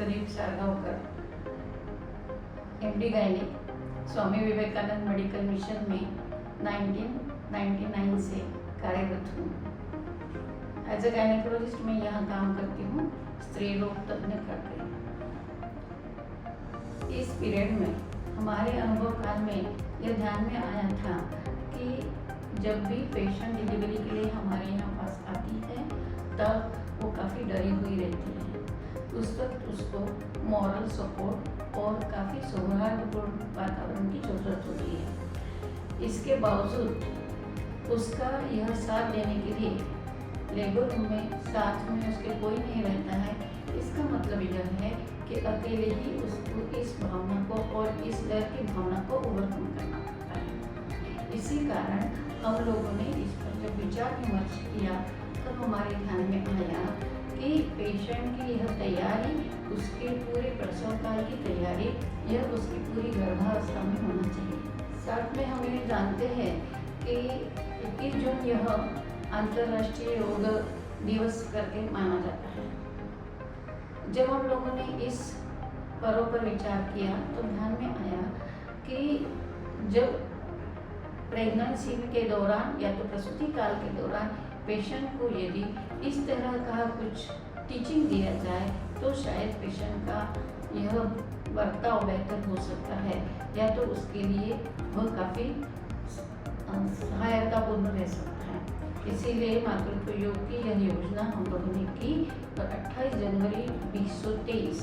Pradeep सारगावकर, MD gynaec, Swami Vivekananda medical mission में 1999 से कार्यरत हूँ। एज ए गायनिकोलॉजिस्ट मैं यहाँ काम करती हूँ, स्त्री रोग तज्ञ करते हैं। इस पीरियड में हमारे अनुभव काल में यह ध्यान में आया था कि जब भी पेशेंट डिलीवरी के लिए हमारे यहाँ पास आती है तब वो काफ़ी डरी हुई रहती है। उस वक्त उसको मॉरल सपोर्ट और काफ़ी सौहार्दपूर्ण वातावरण की ज़रूरत होती है। इसके बावजूद उसका यह साथ देने के लिए लेबर रूम में साथ में उसके कोई नहीं रहता है। इसका मतलब यह है कि अकेले ही उसको इस भावना को और इस डर की भावना को ओवरकम करना पड़ता है। इसी कारण हम लोगों ने इस पर जब विचार विमर्श किया तब हमारे ध्यान में आया कि पेशेंट की यह तैयारी, उसके पूरे प्रसव काल की तैयारी, यह उसकी पूरी गर्भावस्था में होना चाहिए। साथ में हम ये जानते हैं कि 21 जून यह अंतर्राष्ट्रीय योग दिवस करके माना जाता है। जब हम लोगों ने इस पर्व पर विचार किया तो ध्यान में आया कि जब प्रेगनेंसी के दौरान या तो प्रसूति काल के दौरान पेशेंट को यदि इस तरह का कुछ टीचिंग दिया जाए तो शायद पेशेंट का यह बर्ताव बेहतर हो सकता है या तो उसके लिए वह काफ़ी सहायतापूर्ण रह सकता है। इसीलिए मातृत्व योग की यह योजना हम लोगों ने की और 28 जनवरी 2023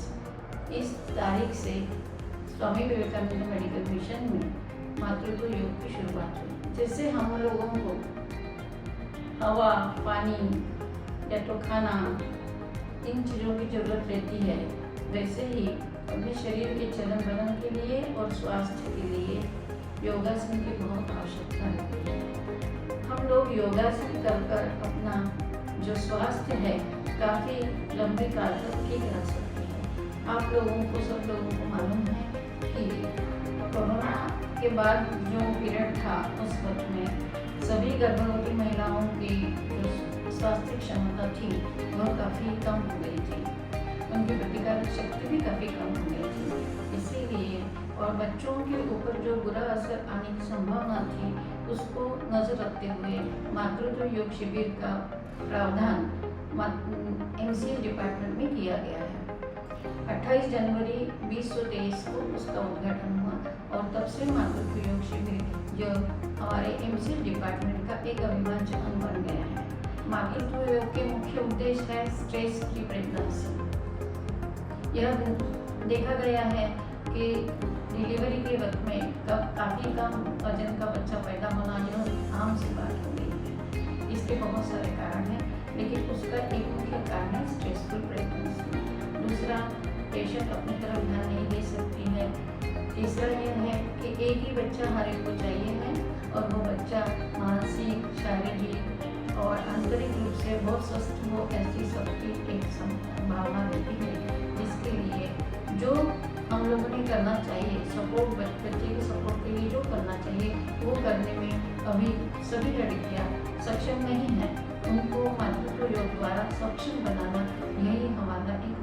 इस तारीख से स्वामी विवेकानंद मेडिकल मिशन में मातृत्व योग की शुरुआत हुई। जैसे हम लोगों को हवा, पानी या तो खाना, इन चीज़ों की जरूरत रहती है, वैसे ही अपने शरीर के चलन बदन के लिए और स्वास्थ्य के लिए योगासन की बहुत आवश्यकता रहती है। हम लोग योगासन कर अपना जो स्वास्थ्य है काफ़ी लंबे काल तक ठीक रख सकते हैं। आप लोगों को, सब लोगों को मालूम है कि कोरोना के बाद जो पीरियड था उस वक्त में सभी गर्भवती महिलाओं की जो स्वास्थ्य क्षमता थी वह काफ़ी कम हो गई थी, उनकी प्रतिकारक शक्ति भी काफ़ी कम हो गई थी। इसीलिए और बच्चों के ऊपर जो बुरा असर आने की संभावना थी उसको नज़र रखते हुए मातृत्व योग शिविर का प्रावधान MCH डिपार्टमेंट में किया गया है। 28 जनवरी 2023 को उसका उद्घाटन हुआ और तब से मातृत्व योग शिविर जो हमारे MCH डिपार्टमेंट का एक अविभाज्य अंग बन गया है। मातृत्व योग के मुख्य उद्देश्य है स्ट्रेस फ्री प्रेगनेंसी। यह देखा गया है कि डिलीवरी के वक्त में काफ़ी कम वजन का बच्चा पैदा होना यह आम सी बात हो गई है। इसके बहुत सारे कारण हैं, लेकिन उसका एक मुख्य कारण है स्ट्रेसफुल प्रेगनेंसी। दूसरा, पेशेंट अपनी तरफ ध्यान नहीं दे सकती है। तीसरा यह है कि एक ही बच्चा हर एक को चाहिए है और वो बच्चा मानसिक, शारीरिक और आंतरिक रूप से बहुत स्वस्थ हो, ऐसी सबकी एक संभावना रहती है। जिसके लिए जो हम लोगों ने करना चाहिए, सपोर्ट बच्चे के सपोर्ट के लिए जो करना चाहिए वो करने में अभी सभी लड़कियां सक्षम नहीं है। उनको मातृत्व योग द्वारा सक्षम बनाना यही हमारा एक